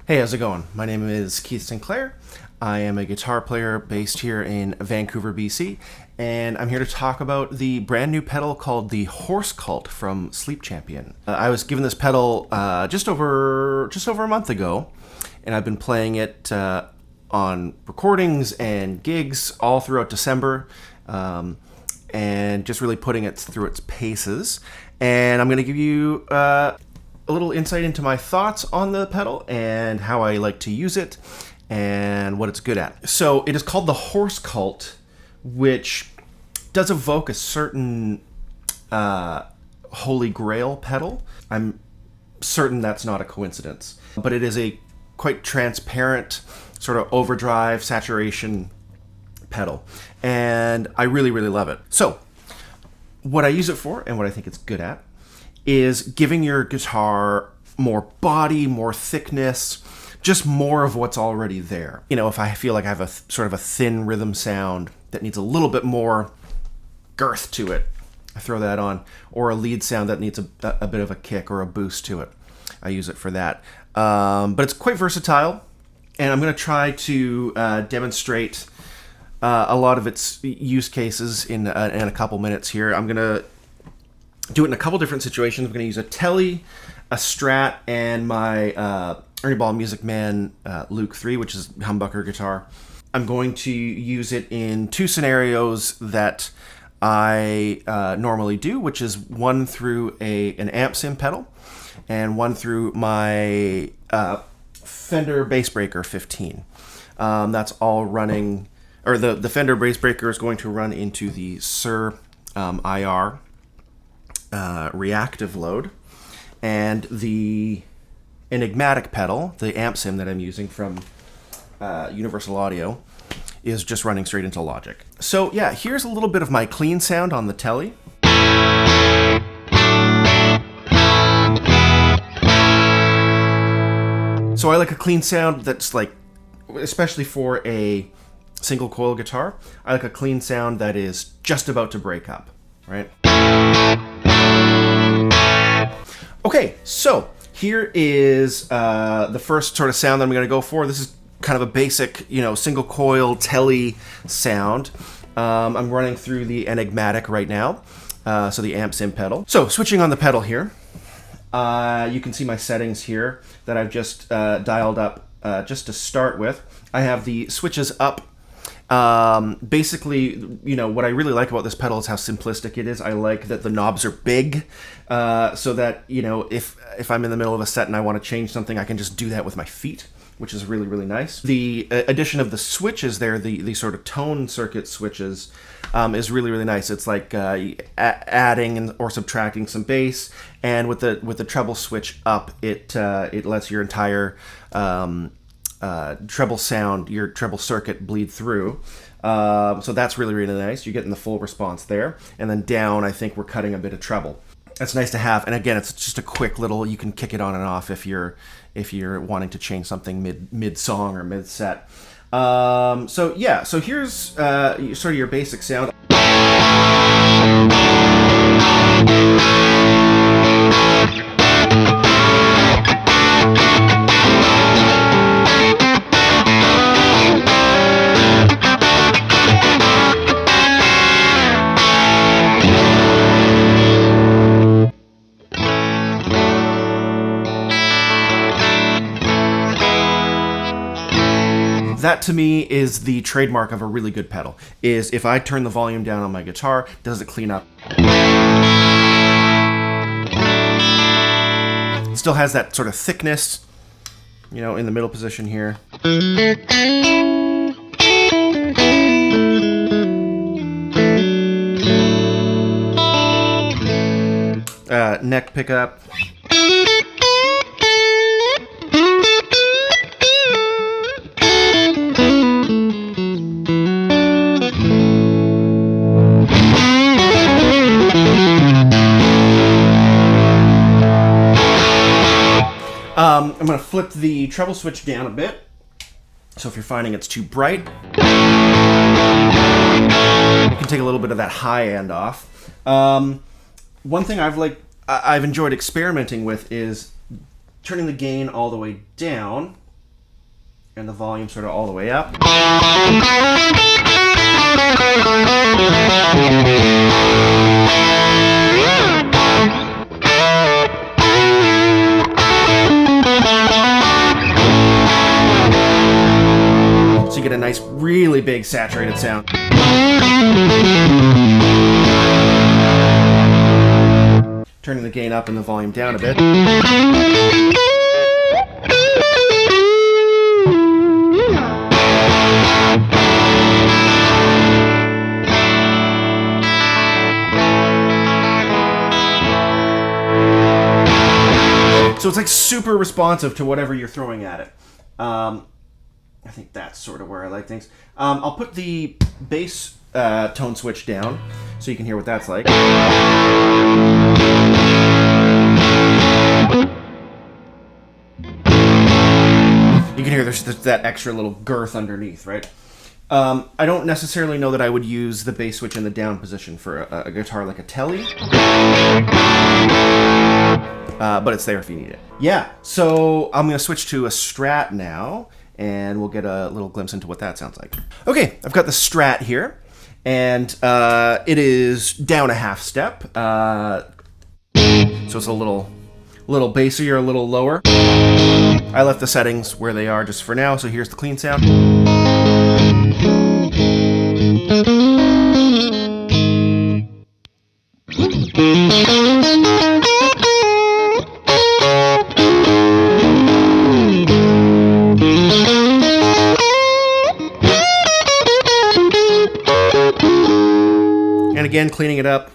Hey, how's it going? My name is Keith Sinclair. I am a guitar player based here in Vancouver, BC, and I'm here to talk about the brand new pedal called the Horse Cult from Sleep Champion. I was given this pedal just over a month ago, and I've been playing it on recordings and gigs all throughout December, and just really putting it through its paces. And I'm going to give you a little insight into my thoughts on the pedal and how I like to use it and what it's good at. So it is called the Horse Cult, which does evoke a certain holy grail pedal. I'm certain that's not a coincidence, but it is a quite transparent sort of overdrive saturation pedal, and I really love it. So what I use it for and what I think it's good at is giving your guitar more body, more thickness, just more of what's already there. You know, if I feel like I have a sort of a thin rhythm sound that needs a little bit more girth to it, I throw that on. Or a lead sound that needs a bit of a kick or a boost to it, I use it for that. But it's quite versatile, and I'm going to try to demonstrate a lot of its use cases in a couple minutes here. I'm going to do it in a couple different situations. I'm going to use a Tele, a Strat, and my Ernie Ball Music Man Luke 3, which is humbucker guitar. I'm going to use it in two scenarios that I normally do, which is one through an amp sim pedal and one through my Fender Bassbreaker 15. That's all running, or the Fender Bassbreaker is going to run into the Sir IR reactive load, and the Enigmatic pedal, the amp sim that I'm using from Universal Audio, is just running straight into Logic. So yeah, here's a little bit of my clean sound on the Tele. So I like a clean sound that's like, especially for a single coil guitar, I like a clean sound that is just about to break up, right? Okay, so here is the first sort of sound that I'm going to go for. This is kind of a basic, single coil Tele sound. I'm running through the Enigmatic right now, so the amp sim pedal. So switching on the pedal here, you can see my settings here that I've just dialed up just to start with. I have the switches up. Basically, what I really like about this pedal is how simplistic it is. I like that the knobs are big, so that, if I'm in the middle of a set and I want to change something, I can just do that with my feet, which is really nice. The addition of the switches there, the sort of tone circuit switches, is really nice. It's like adding or subtracting some bass, and with the treble switch up, it lets your entire treble sound, your treble circuit bleed through. So that's really nice. You're getting the full response there. And then down, I think we're cutting a bit of treble. That's nice to have. And again, it's just a quick little, you can kick it on and off if you're wanting to change something mid song or mid set. So yeah, so here's sort of your basic sound. That to me is the trademark of a really good pedal, is if I turn the volume down on my guitar, does it clean up? It still has that sort of thickness, in the middle position here. Neck pickup. I'm going to flip the treble switch down a bit. So if you're finding it's too bright, you can take a little bit of that high end off. One thing I've enjoyed experimenting with is turning the gain all the way down and the volume sort of all the way up. So you get a nice, really big saturated sound. Turning the gain up and the volume down a bit. So it's like super responsive to whatever you're throwing at it. I think that's sort of where I like things. I'll put the bass tone switch down so you can hear what that's like. You can hear there's that extra little girth underneath, right? I don't necessarily know that I would use the bass switch in the down position for a guitar like a Tele. But it's there if you need it. Yeah, so I'm going to switch to a Strat now, and we'll get a little glimpse into what that sounds like. Okay, I've got the Strat here, and it is down a half step. So it's a little bassier, a little lower. I left the settings where they are just for now, so here's the clean sound. And again, cleaning it up.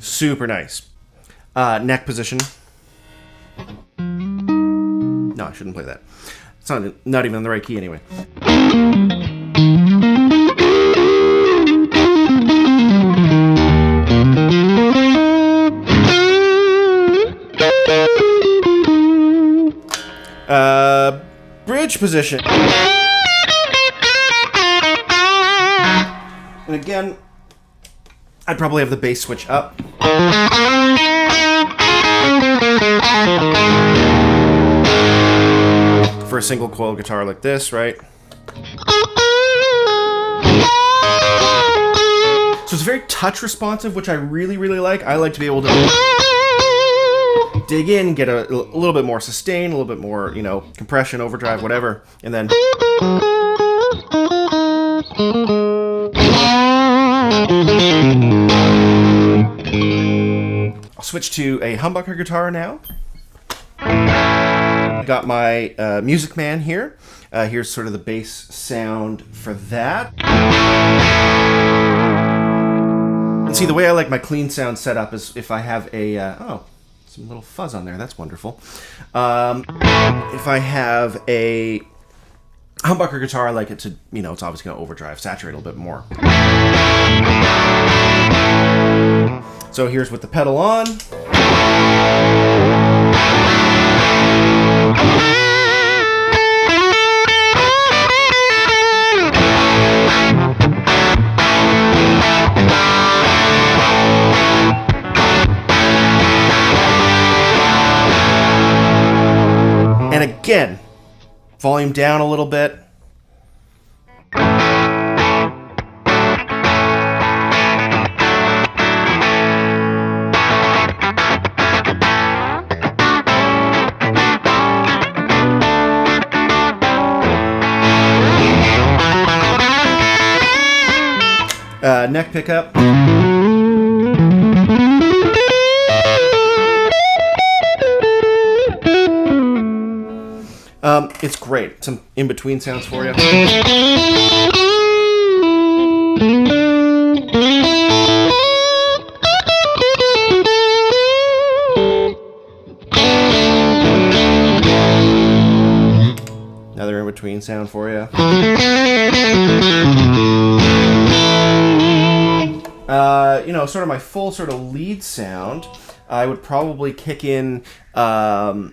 Super nice. Neck position. No, I shouldn't play that. It's not even in the right key anyway. Bridge position. And again, I'd probably have the bass switch up. For a single coil guitar like this, right? So it's very touch responsive, which I really, really like. I like to be able to dig in, get a little bit more sustain, a little bit more, compression, overdrive, whatever, and then I'll switch to a humbucker guitar now. I got my Music Man here. Here's sort of the bass sound for that. And see, the way I like my clean sound set up is if I have a some little fuzz on there. That's wonderful. If I have a humbucker guitar, I like it to, it's obviously going to overdrive, saturate a little bit more. So here's with the pedal on. And again, volume down a little bit. Neck pickup. It's great. Some in-between sounds for you. Another in-between sound for you. Sort of my full sort of lead sound, I would probably kick in a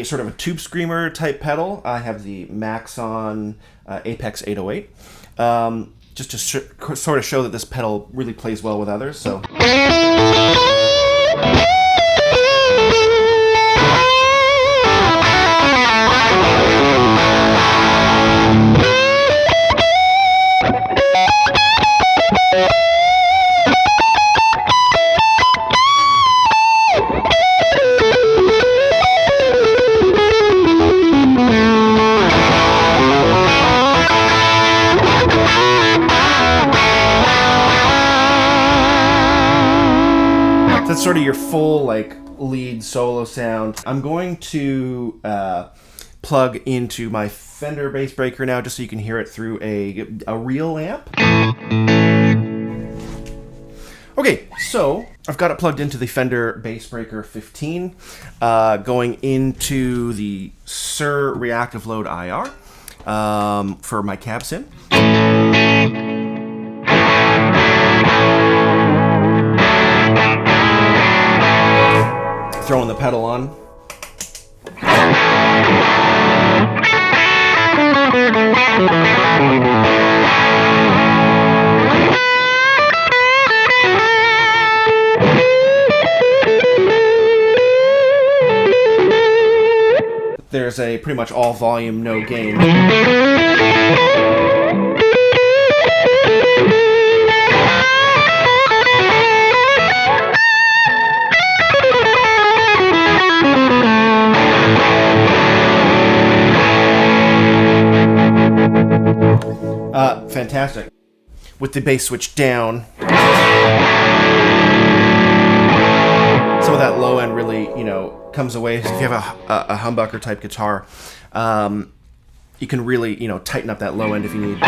sort of a tube screamer type pedal. I have the Maxon Apex 808, just to sort of show that this pedal really plays well with others. So. sort of your full like lead solo sound. I'm going to plug into my Fender bass breaker now, just so you can hear it through a real amp. Okay, so I've got it plugged into the Fender Bass Breaker 15, going into the Shure Reactive Load IR for my cab sim. Throwing the pedal on. There's a pretty much all volume, no gain. Fantastic. With the bass switch down, some of that low end really, comes away. If you have a humbucker type guitar, you can really, tighten up that low end if you need.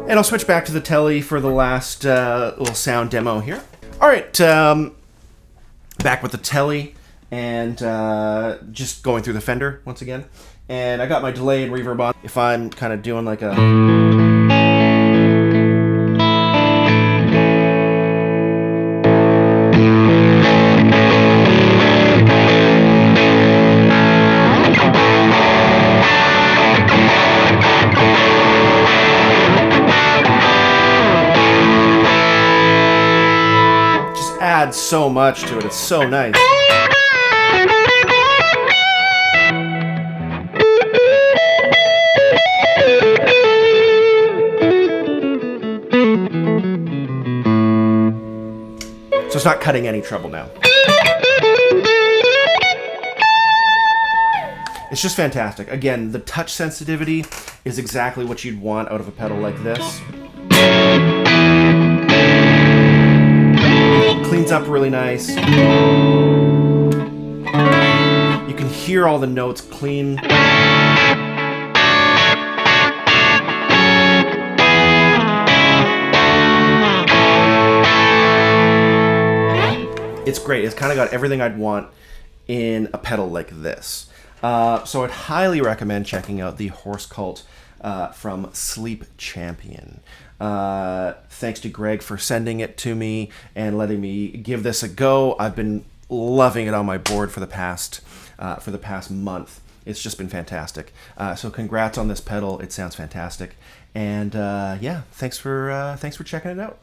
And I'll switch back to the Tele for the last little sound demo here. All right, back with the Tele and just going through the Fender once again. And I got my delay and reverb on. If I'm kind of doing like a... adds so much to it. It's so nice. So it's not cutting any treble now. It's just fantastic. Again, the touch sensitivity is exactly what you'd want out of a pedal like this. Cleans up really nice. You can hear all the notes clean. It's great. It's kind of got everything I'd want in a pedal like this. So I'd highly recommend checking out the Horse Cult from Sleep Champion. Thanks to Greg for sending it to me and letting me give this a go. I've been loving it on my board for the past month. It's just been fantastic. So congrats on this pedal. It sounds fantastic. And yeah, thanks for checking it out.